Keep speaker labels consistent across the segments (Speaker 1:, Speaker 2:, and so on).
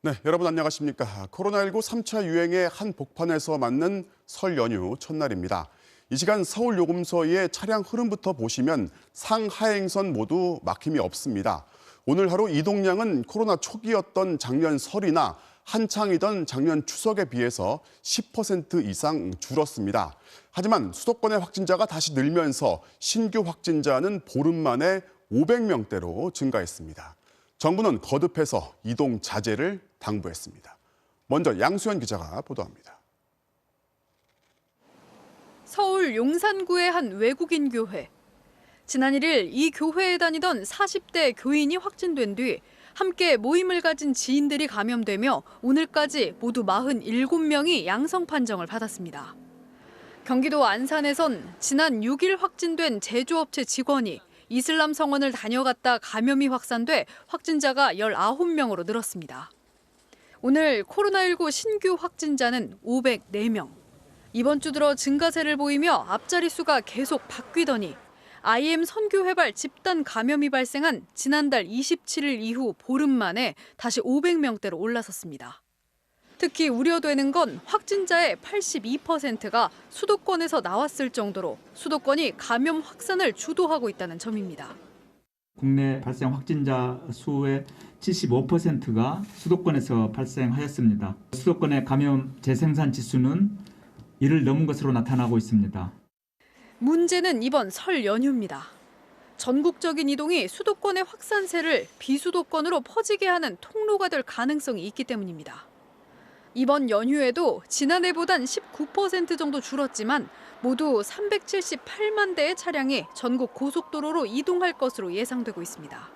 Speaker 1: 네, 여러분 안녕하십니까. 코로나19 3차 유행의 한복판에서 맞는 설 연휴 첫날입니다. 이 시간 서울 요금소의 차량 흐름부터 보시면 상하행선 모두 막힘이 없습니다. 오늘 하루 이동량은 코로나 초기였던 작년 설이나 한창이던 작년 추석에 비해서 10% 이상 줄었습니다. 하지만 수도권의 확진자가 다시 늘면서 신규 확진자는 보름 만에 500명대로 증가했습니다. 정부는 거듭해서 이동 자제를 당부했습니다. 먼저 양수현 기자가 보도합니다.
Speaker 2: 서울 용산구의 한 외국인 교회. 지난 1일 이 교회에 다니던 40대 교인이 확진된 뒤 함께 모임을 가진 지인들이 감염되며 오늘까지 모두 47명이 양성 판정을 받았습니다. 경기도 안산에선 지난 6일 확진된 제조업체 직원이 이슬람 성원을 다녀갔다 감염이 확산돼 확진자가 19명으로 늘었습니다. 오늘 코로나19 신규 확진자는 504명. 이번 주 들어 증가세를 보이며 앞자리 수가 계속 바뀌더니 IM 선교회발 집단 감염이 발생한 지난달 27일 이후 보름 만에 다시 500명대로 올라섰습니다. 특히 우려되는 건 확진자의 82%가 수도권에서 나왔을 정도로 수도권이 감염 확산을 주도하고 있다는 점입니다.
Speaker 3: 국내 발생 확진자 수의 75%가 수도권에서 발생하였습니다. 수도권의 감염 재생산 지수는 1을 넘은 것으로 나타나고 있습니다.
Speaker 2: 문제는 이번 설 연휴입니다. 전국적인 이동이 수도권의 확산세를 비수도권으로 퍼지게 하는 통로가 될 가능성이 있기 때문입니다. 이번 연휴에도 지난해보단 19% 정도 줄었지만 모두 378만 대의 차량이 전국 고속도로로 이동할 것으로 예상되고 있습니다.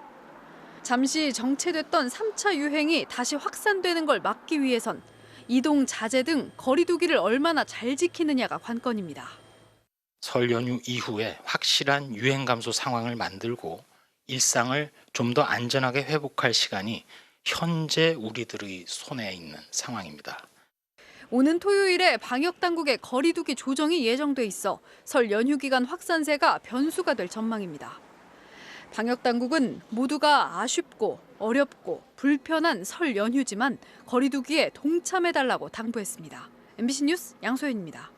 Speaker 2: 잠시 정체됐던 3차 유행이 다시 확산되는 걸 막기 위해선 이동 자제 등 거리 두기를 얼마나 잘 지키느냐가 관건입니다.
Speaker 4: 설 연휴 이후에 확실한 유행 감소 상황을 만들고 일상을 좀 더 안전하게 회복할 시간이 현재 우리들의 손에 있는 상황입니다.
Speaker 2: 오는 토요일에 방역당국의 거리 두기 조정이 예정돼 있어 설 연휴 기간 확산세가 변수가 될 전망입니다. 방역당국은 모두가 아쉽고 어렵고 불편한 설 연휴지만 거리 두기에 동참해달라고 당부했습니다. MBC 뉴스 양소연입니다.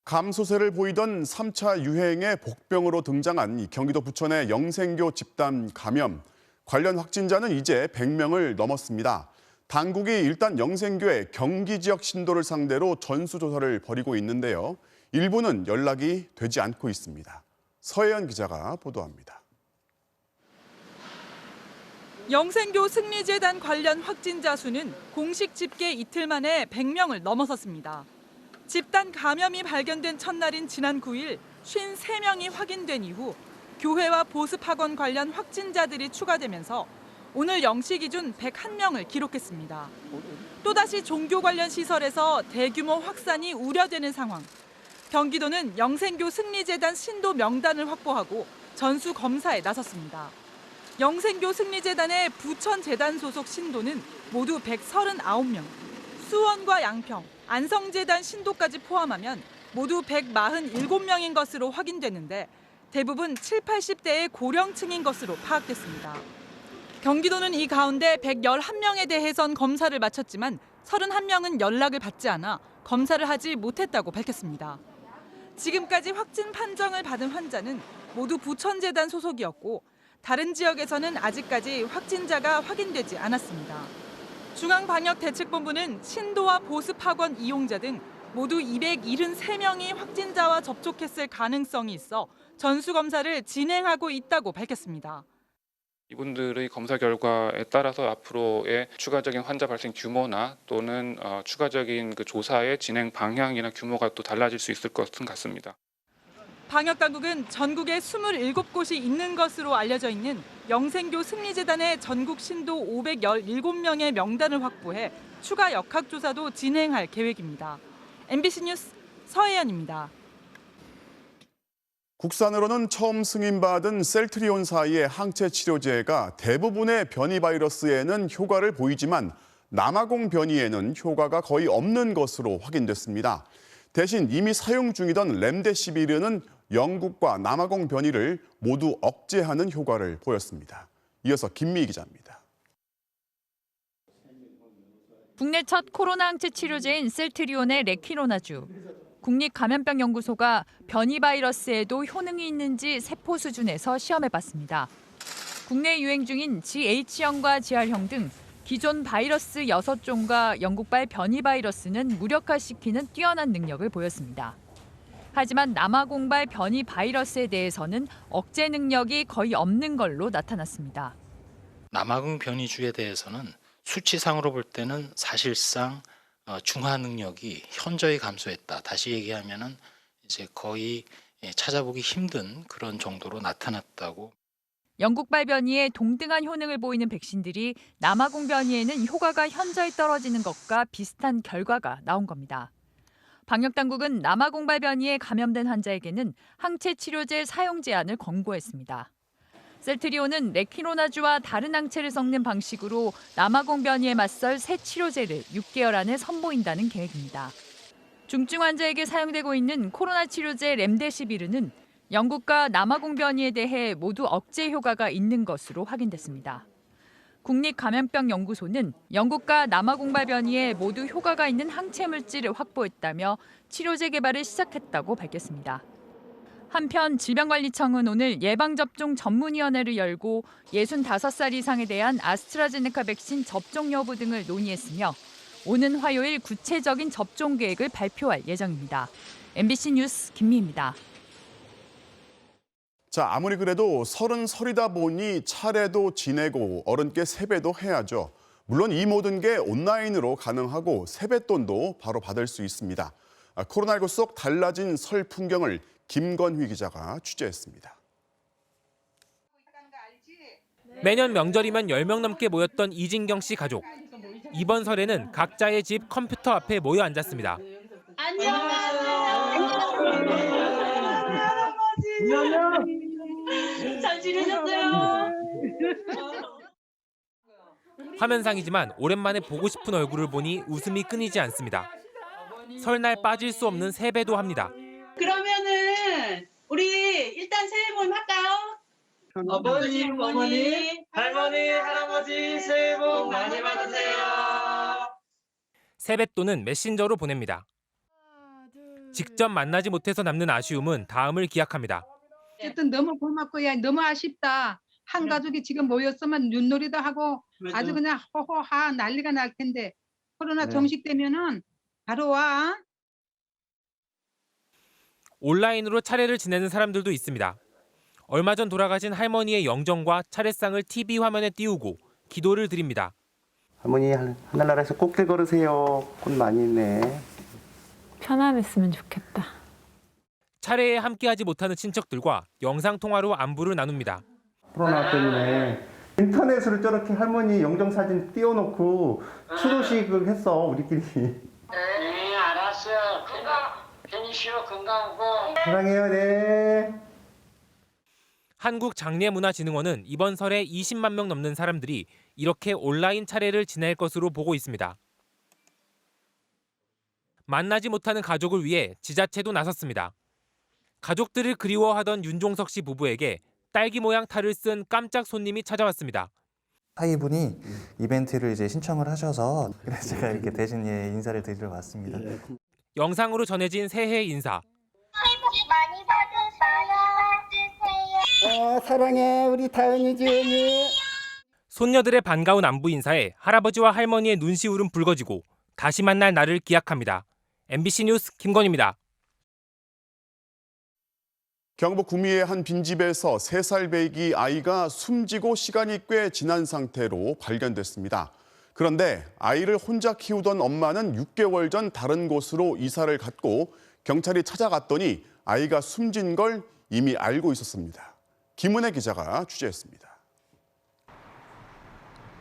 Speaker 1: 감소세를 보이던 3차 유행의 복병으로 등장한 이 경기도 부천의 영생교 집단 감염. 관련 확진자는 이제 100명을 넘었습니다. 당국이 일단 영생교의 경기 지역 신도를 상대로 전수조사를 벌이고 있는데요. 일부는 연락이 되지 않고 있습니다. 서혜연 기자가 보도합니다.
Speaker 5: 영생교 승리재단 관련 확진자 수는 공식 집계 이틀 만에 100명을 넘어섰습니다. 집단 감염이 발견된 첫날인 지난 9일 53명이 확인된 이후 교회와 보습학원 관련 확진자들이 추가되면서 오늘 0시 기준 101명을 기록했습니다. 또다시 종교 관련 시설에서 대규모 확산이 우려되는 상황. 경기도는 영생교 승리재단 신도 명단을 확보하고 전수 검사에 나섰습니다. 영생교 승리재단의 부천재단 소속 신도는 모두 139명, 수원과 양평, 안성재단 신도까지 포함하면 모두 147명인 것으로 확인됐는데 대부분 70, 80대의 고령층인 것으로 파악됐습니다. 경기도는 이 가운데 111명에 대해선 검사를 마쳤지만 31명은 연락을 받지 않아 검사를 하지 못했다고 밝혔습니다. 지금까지 확진 판정을 받은 환자는 모두 부천재단 소속이었고 다른 지역에서는 아직까지 확진자가 확인되지 않았습니다. 중앙방역대책본부는 신도와 보습학원 이용자 등 모두 273명이 확진자와 접촉했을 가능성이 있어 전수검사를 진행하고 있다고 밝혔습니다.
Speaker 6: 이분들의 검사 결과에 따라서 앞으로의 추가적인 환자 발생 규모나 또는 추가적인 그 조사의 진행 방향이나 규모가 또 달라질 수 있을 것 같습니다.
Speaker 5: 방역당국은 전국에 27곳이 있는 것으로 알려져 있는 영생교 승리재단의 전국 신도 517명의 명단을 확보해 추가 역학조사도 진행할 계획입니다. MBC 뉴스 서혜연입니다.
Speaker 1: 국산으로는 처음 승인받은 셀트리온사의 항체 치료제가 대부분의 변이 바이러스에는 효과를 보이지만 남아공 변이에는 효과가 거의 없는 것으로 확인됐습니다. 대신 이미 사용 중이던 렘데시비르는 영국과 남아공 변이를 모두 억제하는 효과를 보였습니다. 이어서 김미희 기자입니다.
Speaker 7: 국내 첫 코로나 항체 치료제인 셀트리온의 레퀴노나주. 국립감염병연구소가 변이 바이러스에도 효능이 있는지 세포 수준에서 시험해봤습니다. 국내 유행 중인 GH 형과 GR형 등 기존 바이러스 6종과 영국발 변이 바이러스는 무력화시키는 뛰어난 능력을 보였습니다. 하지만 남아공발 변이 바이러스에 대해서는 억제 능력이 거의 없는 걸로 나타났습니다.
Speaker 4: 남아공 변이주에 대해서는 수치상으로 볼 때는 사실상 중화 능력이 현저히 감소했다. 다시 얘기하면은 이제 거의 찾아보기 힘든 그런 정도로 나타났다고.
Speaker 7: 영국발 변이에 동등한 효능을 보이는 백신들이 남아공 변이에는 효과가 현저히 떨어지는 것과 비슷한 결과가 나온 겁니다. 방역당국은 남아공발 변이에 감염된 환자에게는 항체 치료제 사용 제한을 권고했습니다. 셀트리온은 레퀴노나주와 다른 항체를 섞는 방식으로 남아공 변이에 맞설 새 치료제를 6개월 안에 선보인다는 계획입니다. 중증 환자에게 사용되고 있는 코로나 치료제 렘데시비르는 영국과 남아공 변이에 대해 모두 억제 효과가 있는 것으로 확인됐습니다. 국립감염병연구소는 영국과 남아공발 변이에 모두 효과가 있는 항체 물질을 확보했다며 치료제 개발을 시작했다고 밝혔습니다. 한편 질병관리청은 오늘 예방접종 전문위원회를 열고 65살 이상에 대한 아스트라제네카 백신 접종 여부 등을 논의했으며 오는 화요일 구체적인 접종 계획을 발표할 예정입니다. MBC 뉴스 김미희입니다.
Speaker 1: 자, 아무리 그래도 설이다 보니 차례도 지내고 어른께 세배도 해야죠. 물론 이 모든 게 온라인으로 가능하고 세뱃돈도 바로 받을 수 있습니다. 코로나19 속 달라진 설 풍경을 김건휘 기자가 취재했습니다.
Speaker 8: 매년 명절이면 10명 넘게 모였던 이진경 씨 가족. 이번 설에는 각자의 집 컴퓨터 앞에 모여 앉았습니다.
Speaker 9: 잘 지내셨어요?
Speaker 8: 화면상이지만 오랜만에 보고 싶은 얼굴을 보니 웃음이 끊이지 않습니다. 설날 빠질 수 없는 세배도 합니다.
Speaker 9: 그러면은 우리 일단 새해 복 할까요?
Speaker 10: 아버님, 어머니, 할머니, 할아버지 새해 복 많이 받으세요.
Speaker 8: 세뱃돈은 메신저로 보냅니다. 직접 만나지 못해서 남는 아쉬움은 다음을 기약합니다.
Speaker 11: 어쨌든 너무 고맙고요. 너무 아쉽다. 한 가족이 지금 모였으면 윷놀이도 하고 아주 그냥 호호하 난리가 날 텐데 코로나 종식되면은 바로 와.
Speaker 8: 온라인으로 차례를 지내는 사람들도 있습니다. 얼마 전 돌아가신 할머니의 영정과 차례상을 TV 화면에 띄우고 기도를 드립니다.
Speaker 12: 할머니 하늘나라에서 꽃길 걸으세요. 꽃 많이 있네.
Speaker 13: 편안했으면 좋겠다.
Speaker 8: 차례에 함께하지 못하는 친척들과 영상통화로 안부를 나눕니다.
Speaker 12: 코로나 때문에 인터넷으로 저렇게 할머니 영정 사진 띄워놓고 추도식을 했어 우리끼리.
Speaker 10: 네, 알았어. 편히 쉬어, 건강하고.
Speaker 12: 사랑해요, 네.
Speaker 8: 한국장례문화진흥원은 이번 설에 20만 명 넘는 사람들이 이렇게 온라인 차례를 지낼 것으로 보고 있습니다. 만나지 못하는 가족을 위해 지자체도 나섰습니다. 가족들을 그리워하던 윤종석 씨 부부에게 딸기 모양 탈을 쓴 깜짝 손님이 찾아왔습니다.
Speaker 14: 사이분이 이벤트를 이제 신청을 하셔서 그래서 제가 이렇게 대신 인사를 드리러 왔습니다.
Speaker 8: 영상으로 전해진 새해 인사.
Speaker 15: 새해 복 많이 받으세요.
Speaker 16: 사랑해 우리 다은이 지은이.
Speaker 8: 손녀들의 반가운 안부 인사에 할아버지와 할머니의 눈시울은 붉어지고 다시 만날 날을 기약합니다. MBC 뉴스 김건희입니다.
Speaker 1: 경북 구미의 한 빈집에서 3살 배기 아이가 숨지고 시간이 꽤 지난 상태로 발견됐습니다. 그런데 아이를 혼자 키우던 엄마는 6개월 전 다른 곳으로 이사를 갔고 경찰이 찾아갔더니 아이가 숨진 걸 이미 알고 있었습니다. 김은혜 기자가 취재했습니다.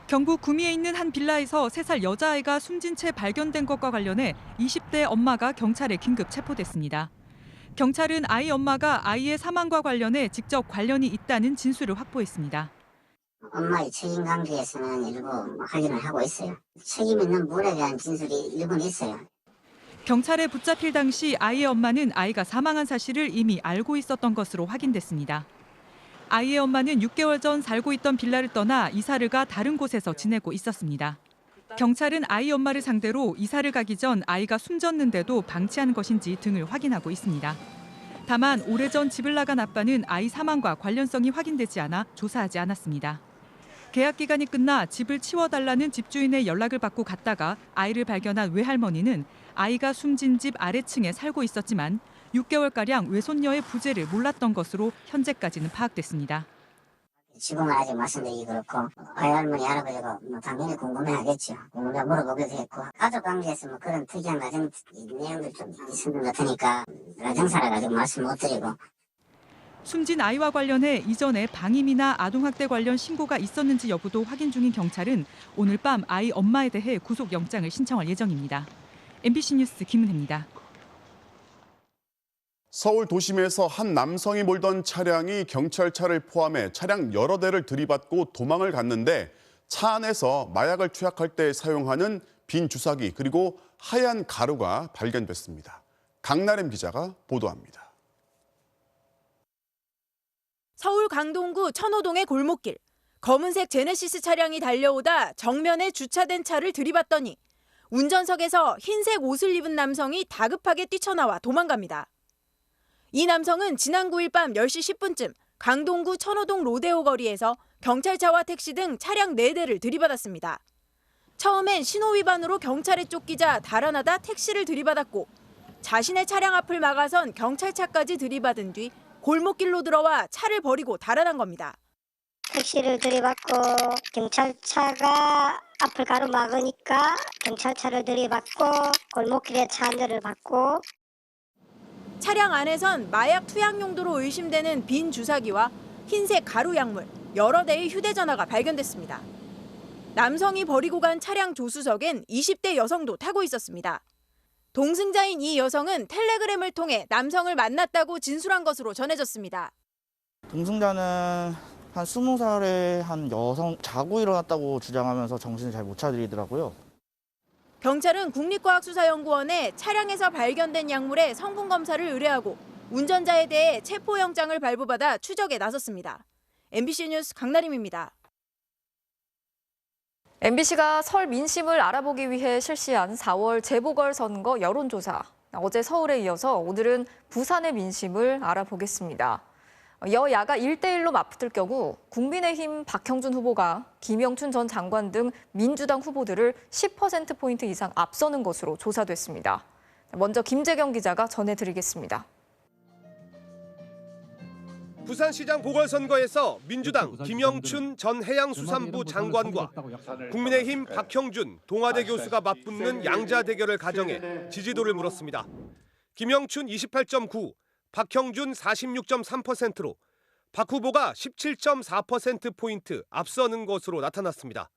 Speaker 5: 경북 구미에 있는 한 빌라에서 3살 여자아이가 숨진 채 발견된 것과 관련해 20대 엄마가 경찰에 긴급 체포됐습니다. 경찰은 아이 엄마가 아이의 사망과 관련해 직접 관련이 있다는 진술을 확보했습니다.
Speaker 17: 엄마의 책임 관계에서는 일부 확인을 하고 있어요. 책임 있는 분에 대한 진술이 일부는 있어요.
Speaker 5: 경찰에 붙잡힐 당시 아이의 엄마는 아이가 사망한 사실을 이미 알고 있었던 것으로 확인됐습니다. 아이의 엄마는 6개월 전 살고 있던 빌라를 떠나 이사를 가 다른 곳에서 지내고 있었습니다. 경찰은 아이 엄마를 상대로 이사를 가기 전 아이가 숨졌는데도 방치한 것인지 등을 확인하고 있습니다. 다만 오래전 집을 나간 아빠는 아이 사망과 관련성이 확인되지 않아 조사하지 않았습니다. 계약 기간이 끝나 집을 치워달라는 집주인의 연락을 받고 갔다가 아이를 발견한 외할머니는 아이가 숨진 집 아래층에 살고 있었지만 6개월가량 외손녀의 부재를 몰랐던 것으로 현재까지는 파악됐습니다.
Speaker 17: 지금은 아직 말씀드리기 그렇고 할머니, 할아버지가 당연히 궁금해하겠죠. 궁금해 물어보기도 했고 가족 관계에서 그런 특이한 가정 내용들이 좀 있는 것 같으니까 가정사라 가지고 말씀 못 드리고.
Speaker 5: 숨진 아이와 관련해 이전에 방임이나 아동학대 관련 신고가 있었는지 여부도 확인 중인 경찰은 오늘 밤 아이 엄마에 대해 구속영장을 신청할 예정입니다. MBC 뉴스 김은혜입니다.
Speaker 1: 서울 도심에서 한 남성이 몰던 차량이 경찰차를 포함해 차량 여러 대를 들이받고 도망을 갔는데 차 안에서 마약을 투약할 때 사용하는 빈 주사기 그리고 하얀 가루가 발견됐습니다. 강나림 기자가 보도합니다.
Speaker 18: 서울 강동구 천호동의 골목길. 검은색 제네시스 차량이 달려오다 정면에 주차된 차를 들이받더니 운전석에서 흰색 옷을 입은 남성이 다급하게 뛰쳐나와 도망갑니다. 이 남성은 지난 9일 밤 10시 10분쯤 강동구 천호동 로데오 거리에서 경찰차와 택시 등 차량 4대를 들이받았습니다. 처음엔 신호위반으로 경찰에 쫓기자 달아나다 택시를 들이받았고 자신의 차량 앞을 막아선 경찰차까지 들이받은 뒤 골목길로 들어와 차를 버리고 달아난 겁니다.
Speaker 15: 택시를 들이받고 경찰차가 앞을 가로막으니까 경찰차를 들이받고 골목길에 차 한 대를 받고
Speaker 18: 차량 안에선 마약 투약 용도로 의심되는 빈 주사기와 흰색 가루 약물, 여러 대의 휴대전화가 발견됐습니다. 남성이 버리고 간 차량 조수석엔 20대 여성도 타고 있었습니다. 동승자인 이 여성은 텔레그램을 통해 남성을 만났다고 진술한 것으로 전해졌습니다.
Speaker 19: 동승자는 한 20살의 한 여성 자고 일어났다고 주장하면서 정신을 잘 못 차리더라고요.
Speaker 18: 경찰은 국립과학수사연구원에 차량에서 발견된 약물의 성분 검사를 의뢰하고 운전자에 대해 체포영장을 발부받아 추적에 나섰습니다. MBC 뉴스 강나림입니다.
Speaker 20: MBC가 설 민심을 알아보기 위해 실시한 4월 재보궐선거 여론조사. 어제 서울에 이어서 오늘은 부산의 민심을 알아보겠습니다. 여야가 1대1로 맞붙을 경우 국민의힘 박형준 후보가 김영춘 전 장관 등 민주당 후보들을 10%포인트 이상 앞서는 것으로 조사됐습니다. 먼저 김재경 기자가 전해드리겠습니다.
Speaker 21: 부산시장 보궐선거에서 민주당 김영춘 전 해양수산부 장관과 국민의힘 박형준 동아대 교수가 맞붙는 양자 대결을 가정해 지지도를 물었습니다. 김영춘 28.9, 박형준 46.3%로 박 후보가 17.4%포인트 앞서는 것으로 나타났습니다.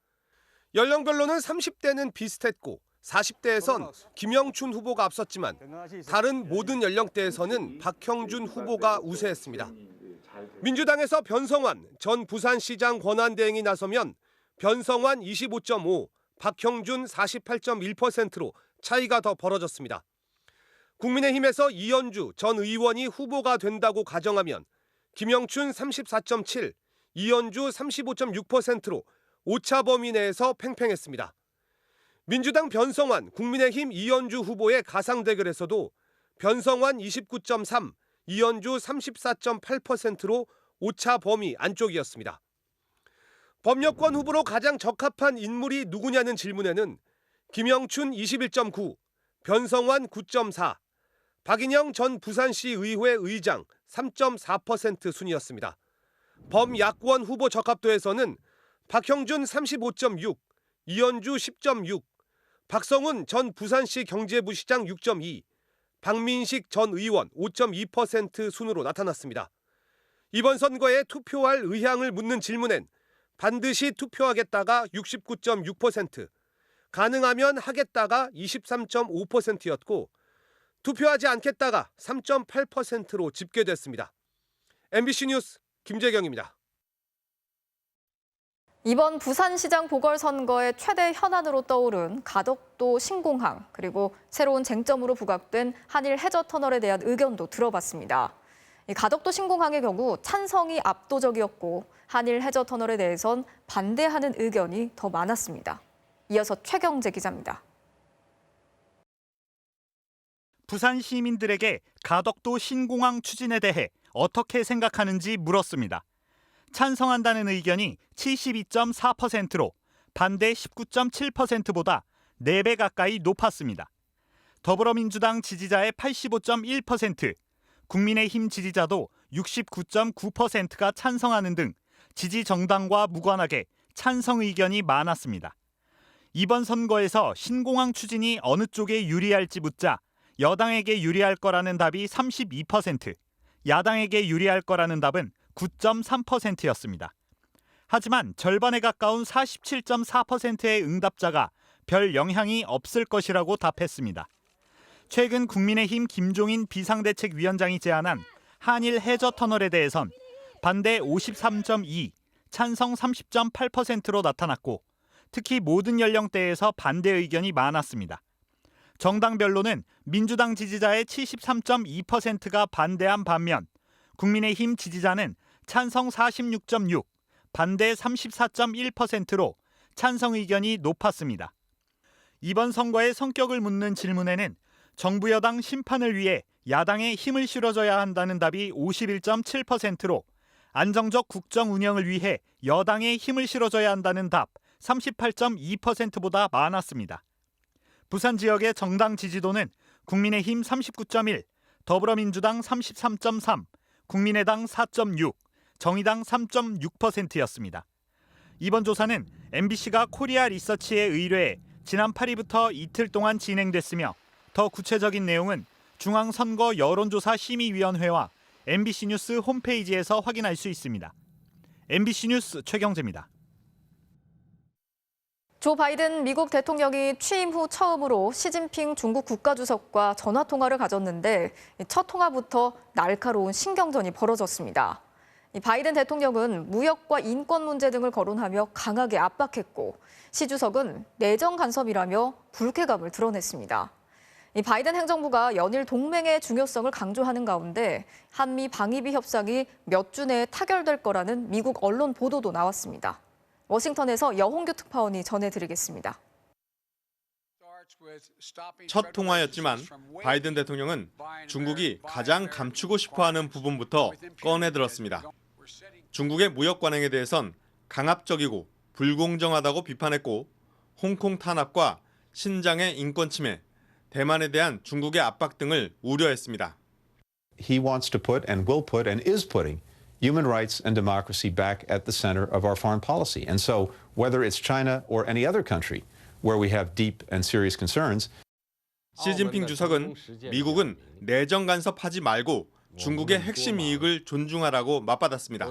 Speaker 21: 연령별로는 30대는 비슷했고 40대에선 김영춘 후보가 앞섰지만 다른 모든 연령대에서는 박형준 후보가 우세했습니다. 민주당에서 변성환 전 부산시장 권한대행이 나서면 변성환 25.5, 박형준 48.1%로 차이가 더 벌어졌습니다. 국민의힘에서 이현주 전 의원이 후보가 된다고 가정하면 김영춘 34.7, 이현주 35.6%로 오차 범위 내에서 팽팽했습니다. 민주당 변성환, 국민의힘 이현주 후보의 가상 대결에서도 변성환 29.3, 이현주 34.8%로 오차 범위 안쪽이었습니다. 법여권 후보로 가장 적합한 인물이 누구냐는 질문에는 김영춘 21.9, 변성환 9.4, 박인영 전 부산시 의회 의장 3.4% 순이었습니다. 범야권 후보 적합도에서는 박형준 35.6, 이현주 10.6, 박성훈 전 부산시 경제부시장 6.2, 박민식 전 의원 5.2% 순으로 나타났습니다. 이번 선거에 투표할 의향을 묻는 질문엔 반드시 투표하겠다가 69.6%, 가능하면 하겠다가 23.5%였고 투표하지 않겠다가 3.8%로 집계됐습니다. MBC 뉴스 김재경입니다.
Speaker 20: 이번 부산시장 보궐선거의 최대 현안으로 떠오른 가덕도 신공항 그리고 새로운 쟁점으로 부각된 한일 해저터널에 대한 의견도 들어봤습니다. 이 가덕도 신공항의 경우 찬성이 압도적이었고 한일 해저터널에 대해선 반대하는 의견이 더 많았습니다. 이어서 최경재 기자입니다.
Speaker 3: 부산 시민들에게 가덕도 신공항 추진에 대해 어떻게 생각하는지 물었습니다. 찬성한다는 의견이 72.4%로 반대 19.7%보다 4배 가까이 높았습니다. 더불어민주당 지지자의 85.1%, 국민의힘 지지자도 69.9%가 찬성하는 등 지지 정당과 무관하게 찬성 의견이 많았습니다. 이번 선거에서 신공항 추진이 어느 쪽에 유리할지 묻자 여당에게 유리할 거라는 답이 32%, 야당에게 유리할 거라는 답은 9.3%였습니다. 하지만 절반에 가까운 47.4%의 응답자가 별 영향이 없을 것이라고 답했습니다. 최근 국민의힘 김종인 비상대책위원장이 제안한 한일 해저 터널에 대해선 반대 53.2, 찬성 30.8%로 나타났고 특히 모든 연령대에서 반대 의견이 많았습니다. 정당별로는 민주당 지지자의 73.2%가 반대한 반면 국민의힘 지지자는 찬성 46.6, 반대 34.1%로 찬성 의견이 높았습니다. 이번 선거의 성격을 묻는 질문에는 정부 여당 심판을 위해 야당에 힘을 실어줘야 한다는 답이 51.7%로 안정적 국정 운영을 위해 여당에 힘을 실어줘야 한다는 답 38.2%보다 많았습니다. 부산 지역의 정당 지지도는 국민의힘 39.1, 더불어민주당 33.3, 국민의당 4.6, 정의당 3.6%였습니다. 이번 조사는 MBC가 코리아 리서치에 의뢰해 지난 8일부터 이틀 동안 진행됐으며 더 구체적인 내용은 중앙선거 여론조사 심의위원회와 MBC 뉴스 홈페이지에서 확인할 수 있습니다. MBC 뉴스 최경재입니다.
Speaker 20: 조 바이든 미국 대통령이 취임 후 처음으로 시진핑 중국 국가주석과 전화통화를 가졌는데 첫 통화부터 날카로운 신경전이 벌어졌습니다. 바이든 대통령은 무역과 인권 문제 등을 거론하며 강하게 압박했고 시 주석은 내정 간섭이라며 불쾌감을 드러냈습니다. 바이든 행정부가 연일 동맹의 중요성을 강조하는 가운데 한미 방위비 협상이 몇 주 내에 타결될 거라는 미국 언론 보도도 나왔습니다. 워싱턴에서 여홍규 특파원이 전해드리겠습니다.
Speaker 22: 첫 통화였지만 바이든 대통령은 중국이 가장 감추고 싶어하는 부분부터 꺼내들었습니다. 중국의 무역 관행에 대해선 강압적이고 불공정하다고 비판했고 홍콩 탄압과 신장의 인권 침해, 대만에 대한 중국의 압박 등을 우려했습니다.
Speaker 23: He wants to put and will put and is putting human rights and democracy back at the center of our foreign policy. And so whether it's China or any other country where we have deep and serious concerns,
Speaker 22: 시진핑 주석은 미국은 내정 간섭하지 말고 중국의 핵심 이익을 존중하라고 맞받았습니다.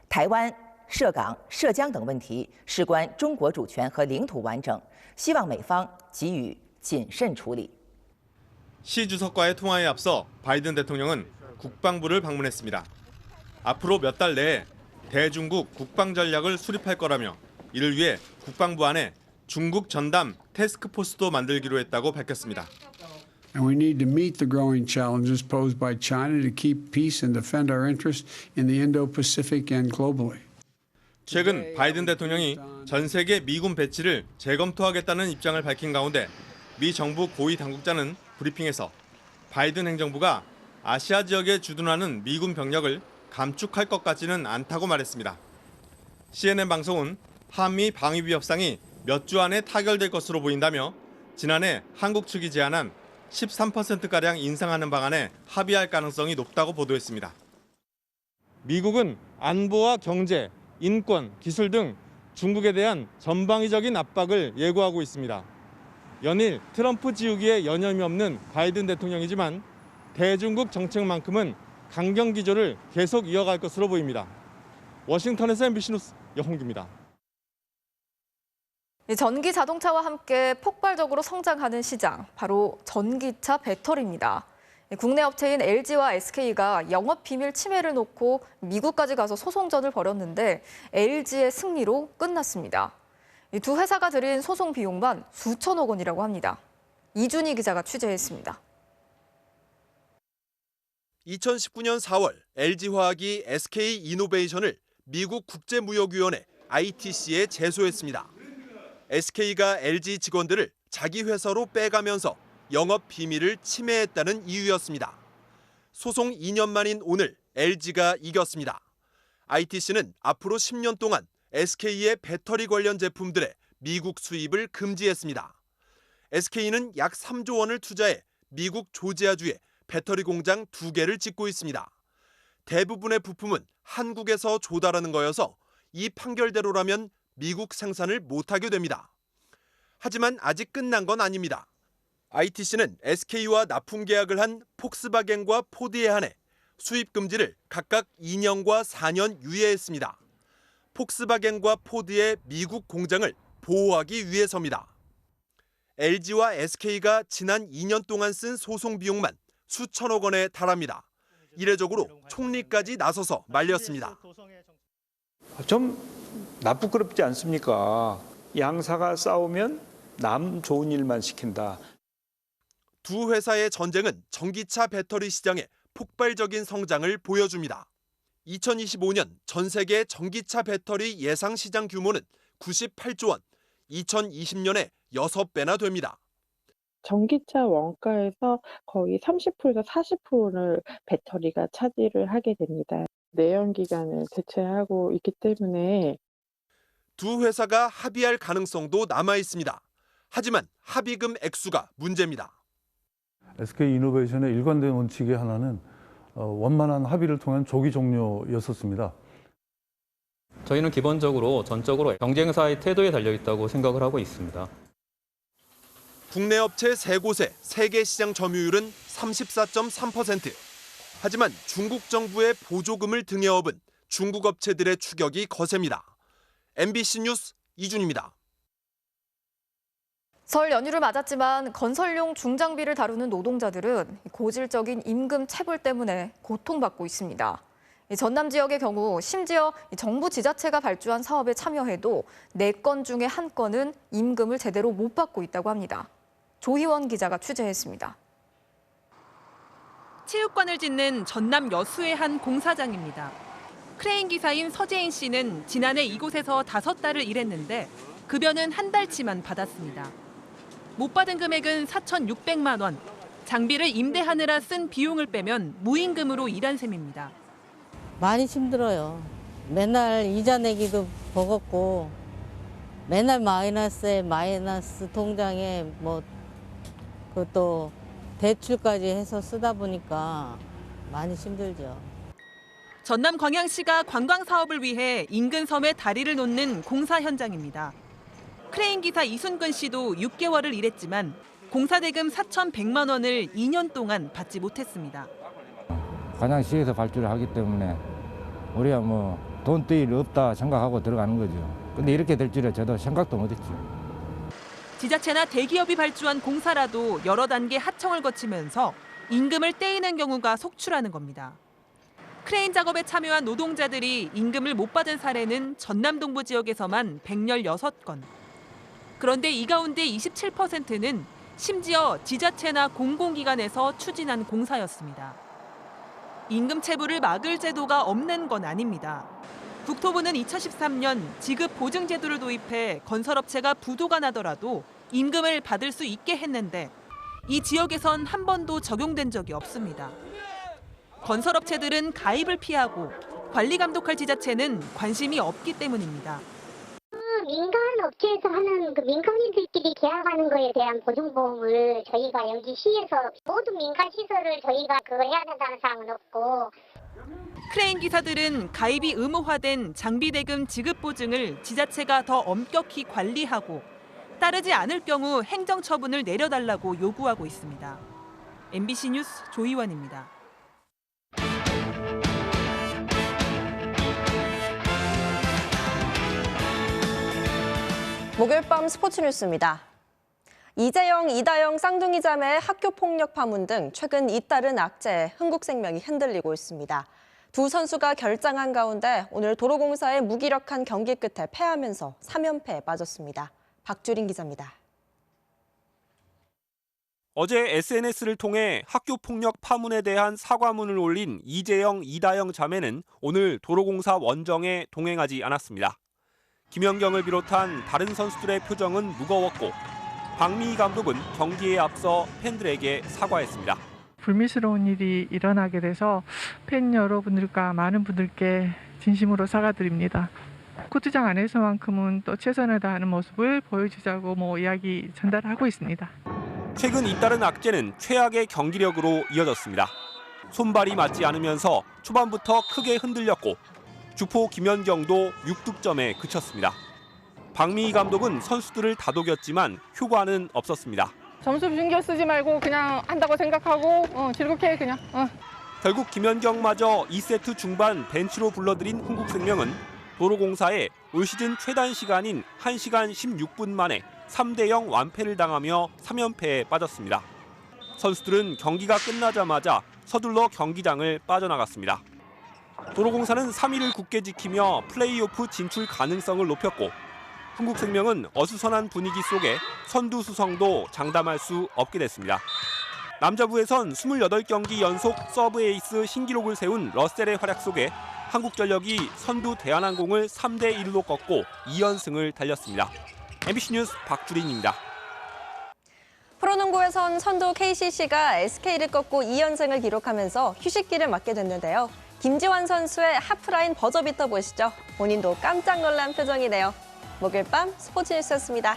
Speaker 24: 台湾、涉港、涉疆等问题事关中国主权和领土完整，希望美方给予谨慎处理.
Speaker 22: 시 주석과의 통화에 앞서 바이든 대통령은 국방부를 방문했습니다. 앞으로 몇 달 내에 대중국 국방 전략을 수립할 거라며 이를 위해 국방부 안에 중국 전담 태스크포스도 만들기로 했다고 밝혔습니다.
Speaker 25: And we need to meet the growing challenges posed by China to keep peace and defend our interests in the Indo-Pacific and globally.
Speaker 22: 최근 바이든 대통령이 전 세계 미군 배치를 재검토하겠다는 입장을 밝힌 가운데 미 정부 고위 당국자는 브리핑에서 바이든 행정부가 아시아 지역에 주둔하는 미군 병력을 감축할 것 같지는 않다고 말했습니다. CNN 방송은 한미 방위비 협상이 몇 주 안에 타결될 것으로 보인다며 지난해 한국 측이 제안한 13%가량 인상하는 방안에 합의할 가능성이 높다고 보도했습니다. 미국은 안보와 경제, 인권, 기술 등 중국에 대한 전방위적인 압박을 예고하고 있습니다. 연일 트럼프 지우기에 여념이 없는 바이든 대통령이지만 대중국 정책만큼은 강경 기조를 계속 이어갈 것으로 보입니다. 워싱턴에서 MBC 뉴스 여홍규입니다.
Speaker 20: 전기 자동차와 함께 폭발적으로 성장하는 시장, 바로 전기차 배터리입니다. 국내 업체인 LG와 SK가 영업 비밀 침해를 놓고 미국까지 가서 소송전을 벌였는데 LG의 승리로 끝났습니다. 이 두 회사가 들인 소송 비용만 수천억 원이라고 합니다. 이준희 기자가 취재했습니다.
Speaker 26: 2019년 4월 LG화학이 SK이노베이션을 미국 국제무역위원회 ITC에 제소했습니다. SK가 LG 직원들을 자기 회사로 빼가면서 영업 비밀을 침해했다는 이유였습니다. 소송 2년 만인 오늘 LG가 이겼습니다. ITC는 앞으로 10년 동안 SK의 배터리 관련 제품들의 미국 수입을 금지했습니다. SK는 약 3조 원을 투자해 미국 조지아주에 배터리 공장 2개를 짓고 있습니다. 대부분의 부품은 한국에서 조달하는 거여서 이 판결대로라면 미국 생산을 못하게 됩니다. 하지만 아직 끝난 건 아닙니다. ITC는 SK와 납품 계약을 한 폭스바겐과 포드에 한해 수입 금지를 각각 2년과 4년 유예했습니다. 폭스바겐과 포드의 미국 공장을 보호하기 위해서입니다. LG와 SK가 지난 2년 동안 쓴 소송 비용만 수천억 원에 달합니다. 이례적으로 총리까지 나서서 말렸습니다.
Speaker 2: 좀 나쁘끄럽지 않습니까? 양사가 싸우면 남 좋은 일만 시킨다.
Speaker 26: 두 회사의 전쟁은 전기차 배터리 시장의 폭발적인 성장을 보여줍니다. 2025년 전 세계 전기차 배터리 예상 시장 규모는 98조 원, 2020년에 6배나 됩니다.
Speaker 4: 전기차 원가에서 거의 30%에서 40%를 배터리가 차지를 하게 됩니다. 내연기관을 대체하고 있기 때문에
Speaker 26: 두 회사가 합의할 가능성도 남아 있습니다. 하지만 합의금 액수가 문제입니다.
Speaker 6: SK이노베이션의 일관된 원칙의 하나는 원만한 합의를 통한 조기 종료였었습니다.
Speaker 7: 저희는 기본적으로 전적으로 경쟁사의 태도에 달려 있다고 생각을 하고 있습니다.
Speaker 26: 국내 업체 3곳의 세계 시장 점유율은 34.3%. 하지만 중국 정부의 보조금을 등에 업은 중국 업체들의 추격이 거셉니다. MBC 뉴스 이준입니다.
Speaker 20: 설 연휴를 맞았지만 건설용 중장비를 다루는 노동자들은 고질적인 임금 체불 때문에 고통받고 있습니다. 전남 지역의 경우 심지어 정부 지자체가 발주한 사업에 참여해도 4건 중에 1건은 임금을 제대로 못 받고 있다고 합니다. 조희원 기자가 취재했습니다.
Speaker 5: 체육관을 짓는 전남 여수의 한 공사장입니다. 크레인 기사인 서재인 씨는 지난해 이곳에서 5달을 일했는데 급여는 한 달치만 받았습니다. 못 받은 금액은 4,600만 원. 장비를 임대하느라 쓴 비용을 빼면 무임금으로 일한 셈입니다.
Speaker 9: 많이 힘들어요. 맨날 이자 내기도 버겁고 맨날 마이너스에 마이너스 통장에 뭐 그것도 대출까지 해서 쓰다 보니까 많이 힘들죠.
Speaker 5: 전남 광양시가 관광 사업을 위해 인근 섬에 다리를 놓는 공사 현장입니다. 크레인 기사 이순근 씨도 6개월을 일했지만 공사 대금 4,100만 원을 2년 동안 받지 못했습니다.
Speaker 11: 광양시에서 발주를 하기 때문에 우리가 뭐 돈 떼 일 없다 생각하고 들어가는 거죠. 근데 이렇게 될 줄은 저도 생각도 못했죠.
Speaker 5: 지자체나 대기업이 발주한 공사라도 여러 단계 하청을 거치면서 임금을 떼이는 경우가 속출하는 겁니다. 크레인 작업에 참여한 노동자들이 임금을 못 받은 사례는 전남 동부 지역에서만 116건. 그런데 이 가운데 27%는 심지어 지자체나 공공기관에서 추진한 공사였습니다. 임금 체불을 막을 제도가 없는 건 아닙니다. 국토부는 2013년 지급 보증 제도를 도입해 건설업체가 부도가 나더라도 임금을 받을 수 있게 했는데 이 지역에선 한 번도 적용된 적이 없습니다. 건설업체들은 가입을 피하고 관리 감독할 지자체는 관심이 없기 때문입니다.
Speaker 15: 민간 업체에서 하는 그 민간인들끼리 계약하는 거에 대한 보증보험을 저희가 여기 시에서 모든 민간 시설을 저희가 그걸 해야 된다는 사항은 없고.
Speaker 5: 크레인 기사들은 가입이 의무화된 장비 대금 지급 보증을 지자체가 더 엄격히 관리하고 따르지 않을 경우 행정 처분을 내려달라고 요구하고 있습니다. MBC 뉴스 조희원입니다.
Speaker 27: 목요일 밤 스포츠 뉴스입니다. 이재영, 이다영 쌍둥이 자매의 학교 폭력 파문 등 최근 잇따른 악재에 흥국생명이 흔들리고 있습니다. 두 선수가 결장한 가운데 오늘 도로공사의 무기력한 경기 끝에 패하면서 3연패에 빠졌습니다. 박주린 기자입니다.
Speaker 28: 어제 SNS를 통해 학교 폭력 파문에 대한 사과문을 올린 이재영, 이다영 자매는 오늘 도로공사 원정에 동행하지 않았습니다. 김연경을 비롯한 다른 선수들의 표정은 무거웠고 박미희 감독은 경기에 앞서 팬들에게 사과했습니다.
Speaker 1: 불미스러운 일이 일어나게 돼서 팬 여러분들과 많은 분들께 진심으로 사과드립니다. 코트장 안에서만큼은 또 최선을 다하는 모습을 보여주자고 이야기 전달하고 있습니다.
Speaker 28: 최근 잇따른 악재는 최악의 경기력으로 이어졌습니다. 손발이 맞지 않으면서 초반부터 크게 흔들렸고 주포 김연경도 6득점에 그쳤습니다. 박미희 감독은 선수들을 다독였지만 효과는 없었습니다.
Speaker 8: 점수 신경 쓰지 말고 그냥 한다고 생각하고 즐겁게 해 그냥.
Speaker 28: 결국 김연경마저 2세트 중반 벤치로 불러들인 흥국생명은 도로공사에 올 시즌 최단 시간인 1시간 16분 만에 3대0 완패를 당하며 3연패에 빠졌습니다. 선수들은 경기가 끝나자마자 서둘러 경기장을 빠져나갔습니다. 도로공사는 3위를 굳게 지키며 플레이오프 진출 가능성을 높였고 흥국생명은 어수선한 분위기 속에 선두 수성도 장담할 수 없게 됐습니다. 남자부에선 28경기 연속 서브 에이스 신기록을 세운 러셀의 활약 속에 한국전력이 선두 대한항공을 3대1로 꺾고 2연승을 달렸습니다. MBC 뉴스 박주린입니다.
Speaker 27: 프로농구에선 선두 KCC가 SK를 꺾고 2연승을 기록하면서 휴식기를 맞게 됐는데요. 김지환 선수의 하프라인 버저비터 보시죠. 본인도 깜짝 놀란 표정이네요. 목요일 밤 스포츠 뉴스였습니다.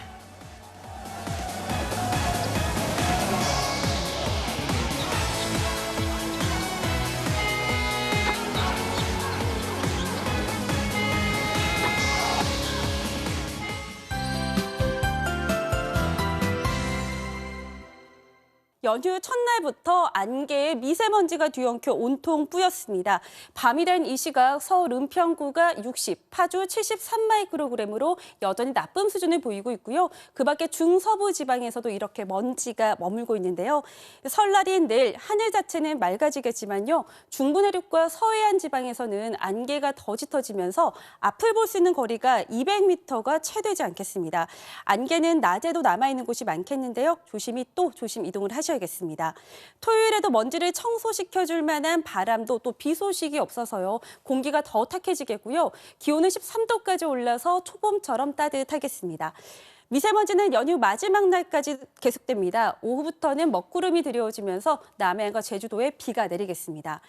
Speaker 10: 연휴 첫날부터 안개에 미세먼지가 뒤엉켜 온통 뿌였습니다. 밤이 된 이 시각 서울 은평구가 60, 파주 73마이크로그램으로 여전히 나쁨 수준을 보이고 있고요. 그 밖에 중서부 지방에서도 이렇게 먼지가 머물고 있는데요. 설날인 내일 하늘 자체는 맑아지겠지만요. 중부 내륙과 서해안 지방에서는 안개가 더 짙어지면서 앞을 볼 수 있는 거리가 200m가 채 되지 않겠습니다. 안개는 낮에도 남아있는 곳이 많겠는데요. 조심 이동을 하셔야겠습니다. 토요일에도 먼지를 청소시켜줄 만한 바람도 또 비 소식이 없어서요. 공기가 더 탁해지겠고요. 기온은 13도까지 올라서 초봄처럼 따뜻하겠습니다. 미세먼지는 연휴 마지막 날까지 계속됩니다. 오후부터는 먹구름이 드리워지면서 남해안과 제주도에 비가 내리겠습니다.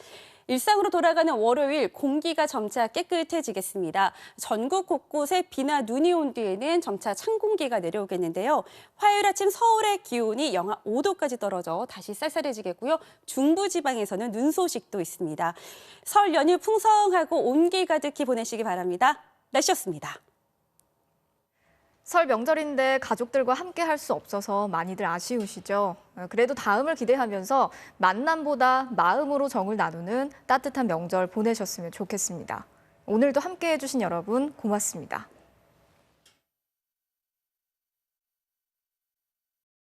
Speaker 10: 일상으로 돌아가는 월요일 공기가 점차 깨끗해지겠습니다. 전국 곳곳에 비나 눈이 온 뒤에는 점차 찬 공기가 내려오겠는데요. 화요일 아침 서울의 기온이 영하 5도까지 떨어져 다시 쌀쌀해지겠고요. 중부지방에서는 눈 소식도 있습니다. 설 연휴 풍성하고 온기 가득히 보내시기 바랍니다. 날씨였습니다.
Speaker 20: 설 명절인데 가족들과 함께 할 수 없어서 많이들 아쉬우시죠? 그래도 다음을 기대하면서 만남보다 마음으로 정을 나누는 따뜻한 명절 보내셨으면 좋겠습니다. 오늘도 함께 해주신 여러분 고맙습니다.